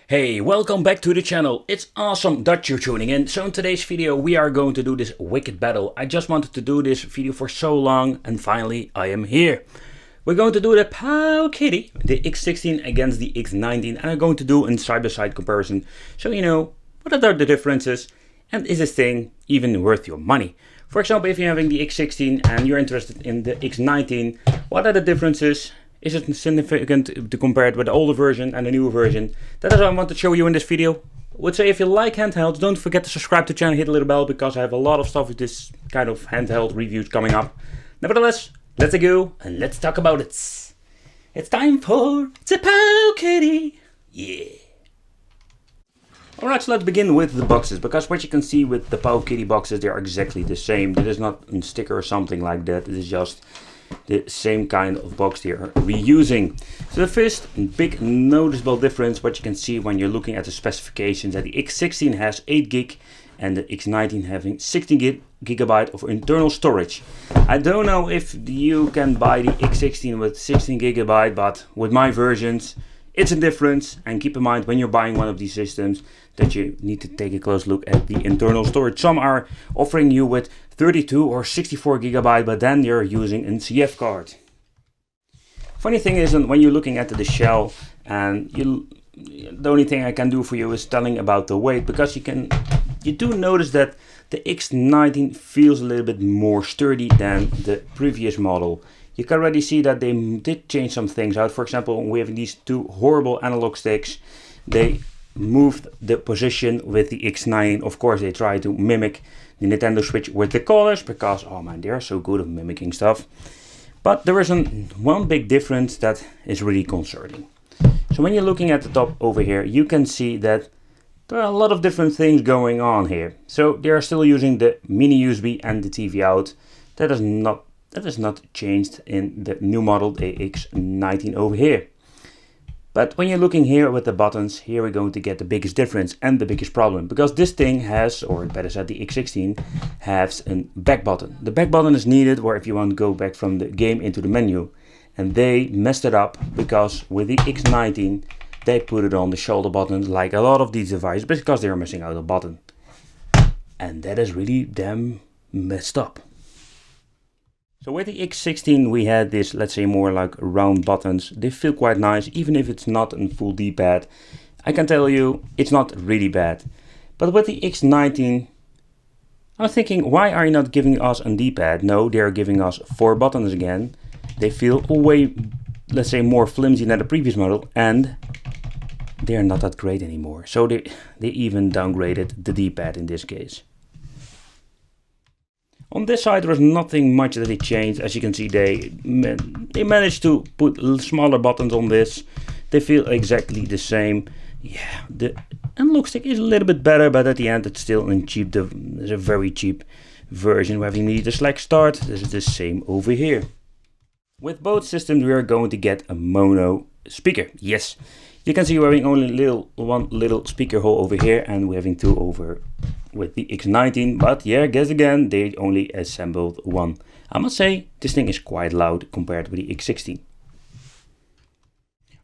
Hey, welcome back to the channel. It's awesome that you're tuning in. So in today's video we are going to do this wicked battle. I just wanted to do this video for so long and finally I am here. We're going to do the powkiddy, the X16 against the X19, and I'm going to do a side-by-side comparison so you know what are the differences and is this thing even worth your money. For example, if you're having the X16 and you're interested in the X19, what are the differences? Is it significant to compare it with the older version and the newer version? That is what I want to show you in this video. I would say if you like handhelds, don't forget to subscribe to the channel, hit the little bell, because I have a lot of stuff with this kind of handheld reviews coming up. Nevertheless, let's go and let's talk about it. It's time for the powkiddy. Yeah. Alright, so let's begin with the boxes, because what you can see with the powkiddy boxes, they are exactly the same. There is not a sticker or something like that. It is just the same kind of box they are reusing. So the first big noticeable difference, what you can see when you're looking at the specifications, that the X16 has 8 gig and the X19 having 16 gigabyte of internal storage. I don't know if you can buy the X16 with 16 gigabyte, but with my versions it's a difference. And keep in mind when you're buying one of these systems that you need to take a close look at the internal storage. Some are offering you with 32 or 64 gigabyte, but then you're using a CF card. Funny thing is, when you're looking at the shell, and the only thing I can do for you is telling about the weight, because you do notice that the X19 feels a little bit more sturdy than the previous model. You can already see that they did change some things out. For example, we have these two horrible analog sticks. They moved the position with the X9. Of course, they try to mimic the Nintendo Switch with the colors, because, oh man, they're so good at mimicking stuff. But there is one big difference that is really concerning. So when you're looking at the top over here, you can see that there are a lot of different things going on here. So they are still using the mini USB and the TV out. That is not changed in the new model, the X19 over here. But when you're looking here with the buttons, here we're going to get the biggest difference and the biggest problem, because this thing has, or better said, the X16 has a back button. The back button is needed where if you want to go back from the game into the menu, and they messed it up because with the X19 they put it on the shoulder button like a lot of these devices, because they are missing out a button, and that is really damn messed up. So with the X16 we had this, let's say, more like round buttons. They feel quite nice, even if it's not a full D-pad. I can tell you it's not really bad. But with the X19, I'm thinking, why are you not giving us a D-pad? No, they're giving us 4 buttons again. They feel way, let's say, more flimsy than the previous model, and they're not that great anymore. So they even downgraded the D-pad in this case. On this side there was nothing much that they changed. As you can see, they managed to put smaller buttons on this. They feel exactly the same. Yeah, the analog stick is a little bit better, but at the end it's still it's a very cheap version. We're having the select start. This is the same over here. With both systems we are going to get a mono speaker. Yes, you can see we're having only one little speaker hole over here, and we're having 2 over with the X19, but yeah, guess again, they only assembled 1. I must say, this thing is quite loud compared with the X16.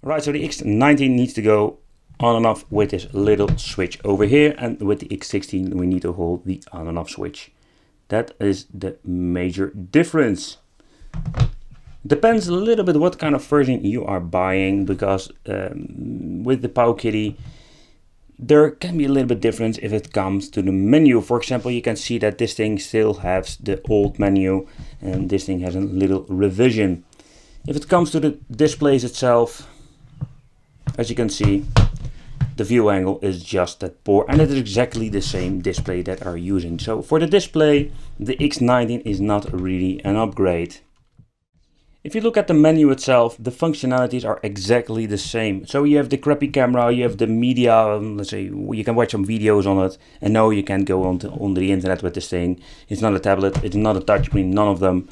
Alright, so the X19 needs to go on and off with this little switch over here, and with the X16 we need to hold the on and off switch. That is the major difference. Depends a little bit what kind of version you are buying, because with the powkiddy there can be a little bit difference if it comes to the menu. For example, you can see that this thing still has the old menu and this thing has a little revision. If it comes to the displays itself, as you can see, the view angle is just that poor, and it is exactly the same display that are using. So for the display, the X19 is not really an upgrade. If you look at the menu itself, the functionalities are exactly the same. So you have the crappy camera, you have the media, let's say you can watch some videos on it, and no, you can't go on the internet with this thing. It's not a tablet, it's not a touchscreen, none of them.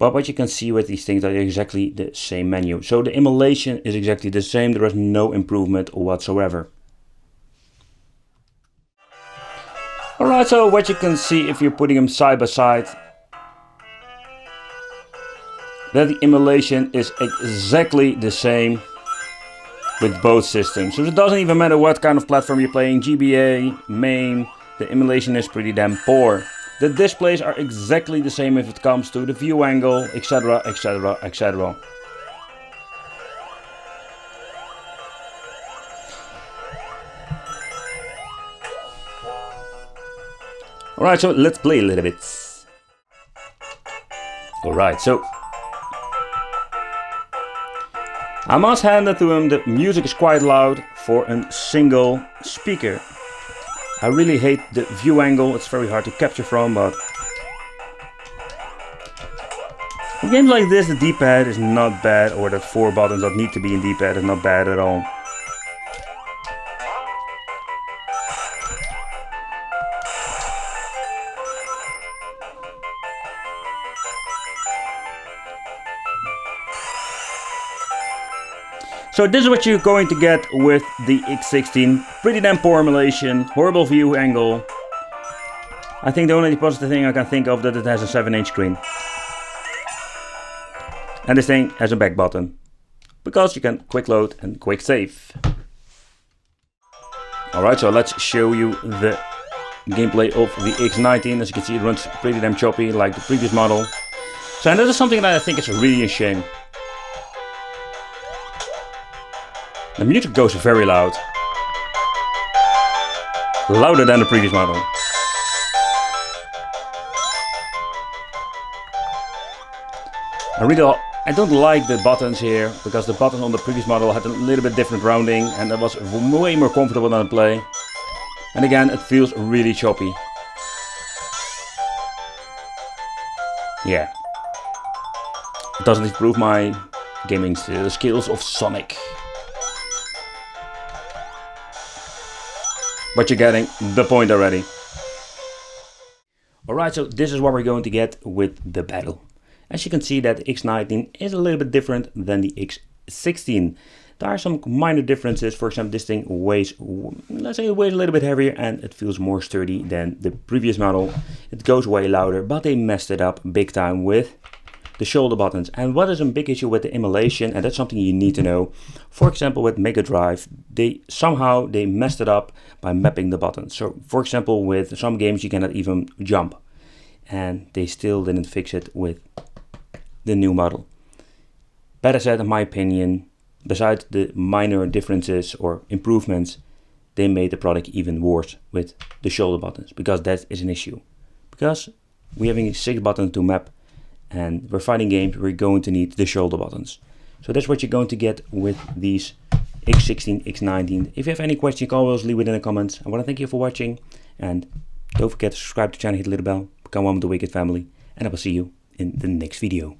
But what you can see with these things are exactly the same menu. So the emulation is exactly the same, there is no improvement whatsoever. Alright, so what you can see if you're putting them side by side, that the emulation is exactly the same. with both systems. So it doesn't even matter what kind of platform you're playing, GBA, MAME, the emulation is pretty damn poor. The displays are exactly the same if it comes to the view angle, etc, etc, etc. Alright, so let's play a little bit. Alright, so I must hand it to him, the music is quite loud for a single speaker. I really hate the view angle, it's very hard to capture from, but in games like this the D-pad is not bad, or the 4 buttons that need to be in D-pad is not bad at all. So this is what you're going to get with the X16. Pretty damn poor emulation, horrible view angle. I think the only positive thing I can think of that it has a 7-inch screen. And this thing has a back button, because you can quick load and quick save. Alright, so let's show you the gameplay of the X19. As you can see, it runs pretty damn choppy like the previous model. So and this is something that I think is really a shame. The music goes very loud. Louder than the previous model. I don't like the buttons here, because the buttons on the previous model had a little bit different rounding and that was way more comfortable than the play. And again, it feels really choppy. Yeah. It doesn't improve my gaming skills of Sonic. But you're getting the point already. Alright, so this is what we're going to get with the battle. As you can see, that X19 is a little bit different than the X16. There are some minor differences. For example, this thing weighs, let's say it weighs a little bit heavier and it feels more sturdy than the previous model. It goes way louder, but they messed it up big time with the shoulder buttons. And what is a big issue with the emulation, and that's something you need to know. For example, with Mega Drive, they messed it up by mapping the buttons. So for example, with some games you cannot even jump, and they still didn't fix it with the new model. Better said, in my opinion, besides the minor differences or improvements, they made the product even worse with the shoulder buttons, because that is an issue. Because we're having 6 buttons to map, and we're fighting games, we're going to need the shoulder buttons. So that's what you're going to get with these X16, X19. If you have any questions, you can always leave it in the comments. I want to thank you for watching, and don't forget to subscribe to the channel, hit the little bell, become one of the Wicked family, and I will see you in the next video.